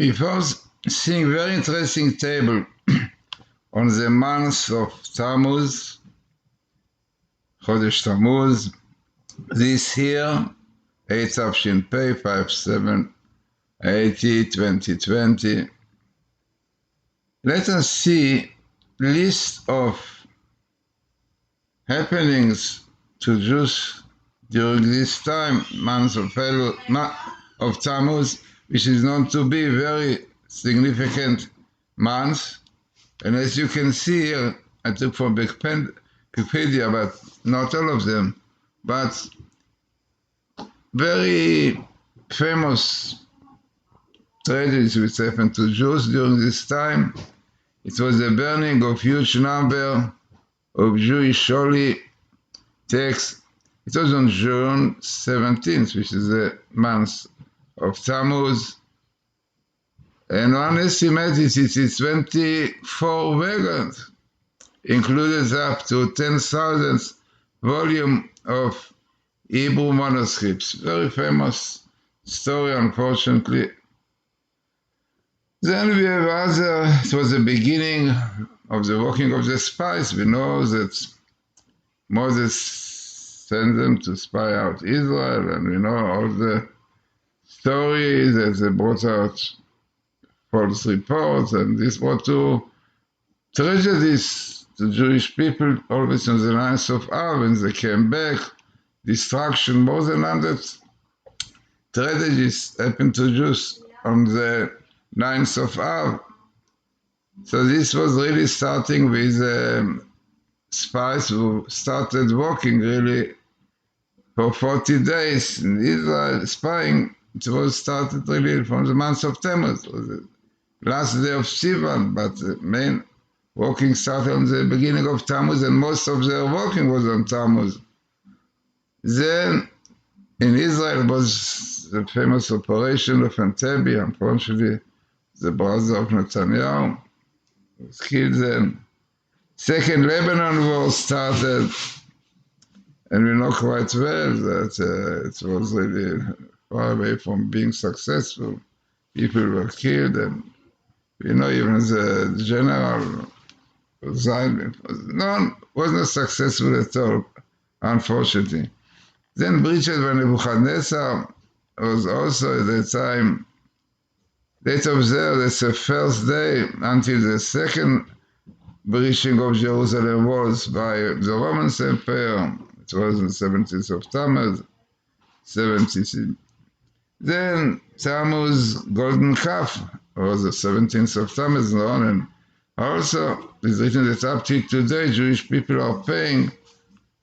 Before seeing very interesting table on the month of Tamuz, Chodesh Tamuz, this year, 8 Tafshin Pei 5780 2020. Let us see list of happenings to Jews during this time, month of Tammuz, which is known to be a very significant month. And as you can see here, I took from Wikipedia, but not all of them, but very famous tragedies which happened to Jews during this time. It was the burning of huge number of Jewish holy texts. It was on June 17th, which is the month of Tamuz. And one estimates it is 24 wagons, included up to 10,000 volumes of Hebrew manuscripts. Very famous story, unfortunately. Then we have it was the beginning of the working of the spies. We know that Moses sent them to spy out Israel, and we know all the stories that they brought out false reports, and this brought to tragedies to Jewish people, always on the 9th of Av, when they came back, destruction, more than 100 tragedies happened to Jews on the 9th of Av. So this was really starting with spies who started working really for 40 days in Israel, spying. It was started really from the month of Tamuz. It was the last day of Sivan, but the main working started on the beginning of Tammuz, and most of their working was on Tammuz. Then in Israel was the famous operation of Entebbe. Unfortunately, the brother of Netanyahu was killed then. Second Lebanon War started, and we know quite well that it was really far away from being successful. People were killed, and we know even the general was not successful at all, unfortunately. Then breaches by Nebuchadnezzar was also at the time. They observed that's the first day until the second breaching of Jerusalem walls by the Roman Empire. It was on the 17th of Tammuz, 70. Then Tammuz Golden Calf was the 17th of Tammuz, and also it's written that up till today Jewish people are paying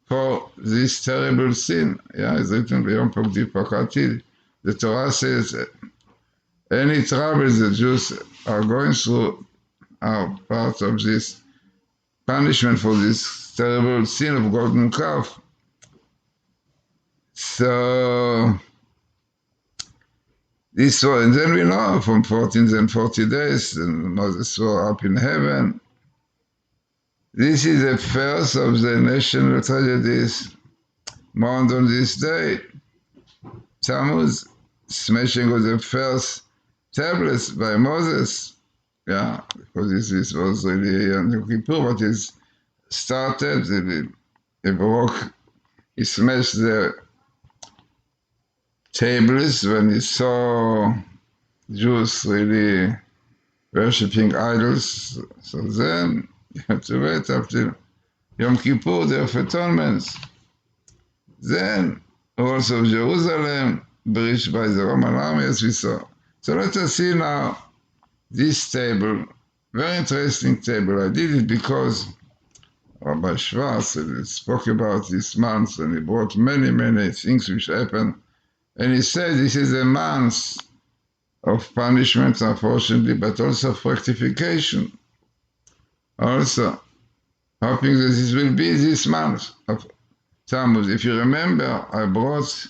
for this terrible sin. Yeah, it's written beyond Pogdi Pakati. The Torah says any troubles the Jews are going through are part of this punishment for this terrible sin of golden calf. So this was, and then we know from 14 and 40 days, and Moses was up in heaven. This is the first of the national tragedies mourned on this day. Tammuz, smashing of the first tablets by Moses. Yeah, because this was really on Yom Kippur, but it started, he broke, he smashed the tables when he saw Jews really worshipping idols. So then you have to wait after Yom Kippur, Day of Atonement. Then also Jerusalem, breached by the Roman army, as we saw. So let us see now this table, very interesting table. I did it because Rabbi Schwartz spoke about this month, and he brought many, many things which happened. And he said this is a month of punishment, unfortunately, but also of rectification. Also, hoping that this will be this month of Tammuz. If you remember, I brought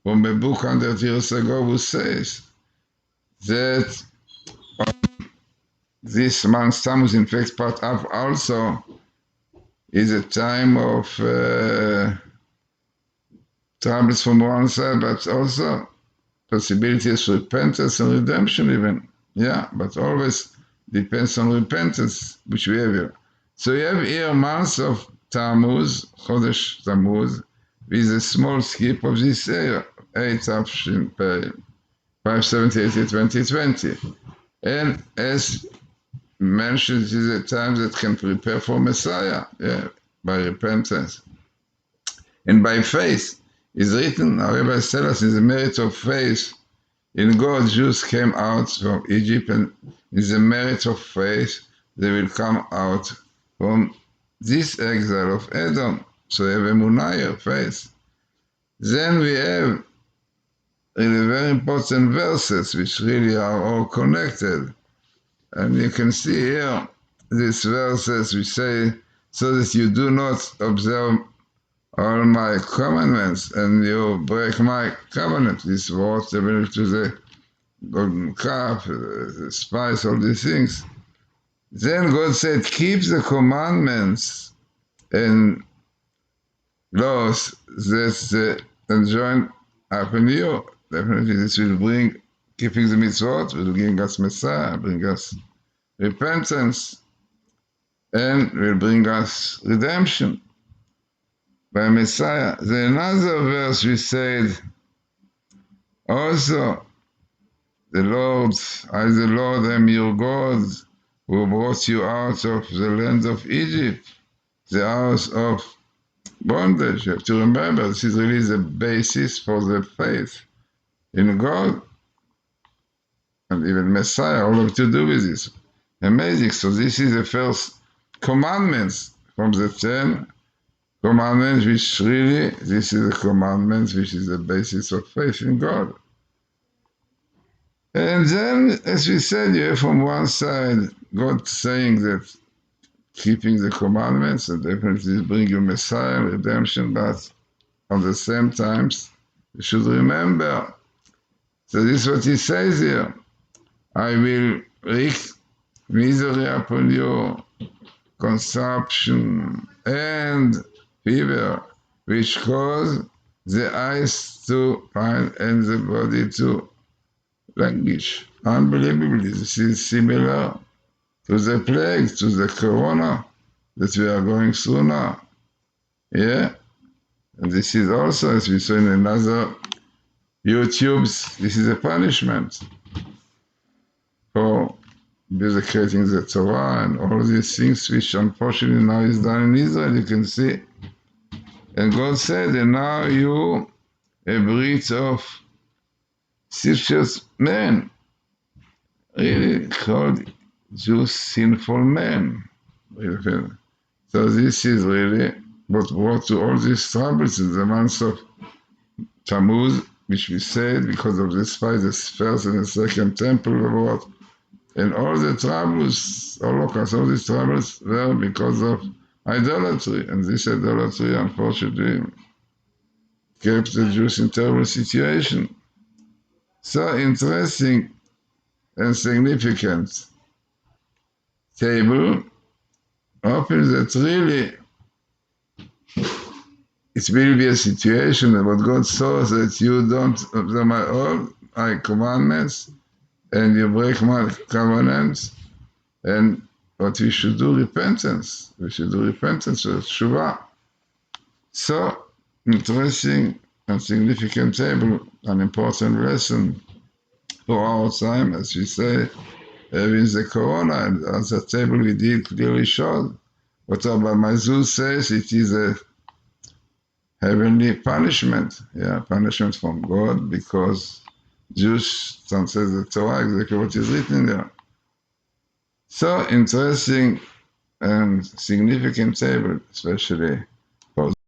from a book 100 years ago who says that this month, Tammuz, in fact, part of also is a time of troubles from one side, but also possibilities for repentance and redemption even. Yeah, but always depends on repentance, which we have here. So you have here months of Tamuz, Chodesh Tamuz, with a small skip of this year, 8 Afshin Pei, 578 2020. And as mentioned, it is a time that can prepare for Messiah, yeah, by repentance. And by faith is written, our rabbis tell us, in the merit of faith, in God, Jews came out from Egypt, and in the merit of faith, they will come out from this exile of Edom. So we have emunah, faith. Then we have really very important verses which really are all connected. And you can see here these verses which say, so that you do not observe all my commandments and you break my covenant. This was similar to the golden calf, the spice, all these things. Then God said, keep the commandments and laws that enjoined upon you. Definitely this will bring, keeping the mitzvot will bring us Messiah, bring us repentance, and will bring us redemption by Messiah. Then another verse we said, also, the Lord, I the Lord am your God, who brought you out of the land of Egypt, the house of bondage. You have to remember, this is really the basis for the faith in God, and even Messiah, all have to do with this. Amazing. So this is the first commandments from the 10 commandments, which really, this is the commandments which is the basis of faith in God. And then, as we said, you have from one side God saying that keeping the commandments and definitely bring you Messiah, redemption, but at the same time, you should remember. So this is what he says here. I will wreak misery upon you, consumption and fever, which cause the eyes to pine and the body to languish. Unbelievably, this is similar to the plague, to the corona that we are going through now. Yeah? And this is also, as we saw in another YouTube's, this is a punishment for desecrating the Torah and all these things which unfortunately now is done in Israel, you can see. And God said, and now you, a breed of sedious men, really called Jews sinful men. So this is really what brought to all these troubles in the month of Tamuz, which we said because of this fight, the first and the second temple war, and all the troubles, Holocaust, all these troubles were because of idolatry, and this idolatry, unfortunately, kept the Jews in terrible situation. So interesting and significant table, hoping that really it will be a situation that God saw that you don't observe all my commandments and you break my covenants, and what we should do, repentance. We should do repentance with Shuvah. So, interesting and significant table, an important lesson for our time, as we say, having the corona, and on the table we did clearly show what Rabbi Mazuz says, it is a heavenly punishment, punishment from God, because Jews don't say the Torah exactly what is written there. So interesting and significant table, especially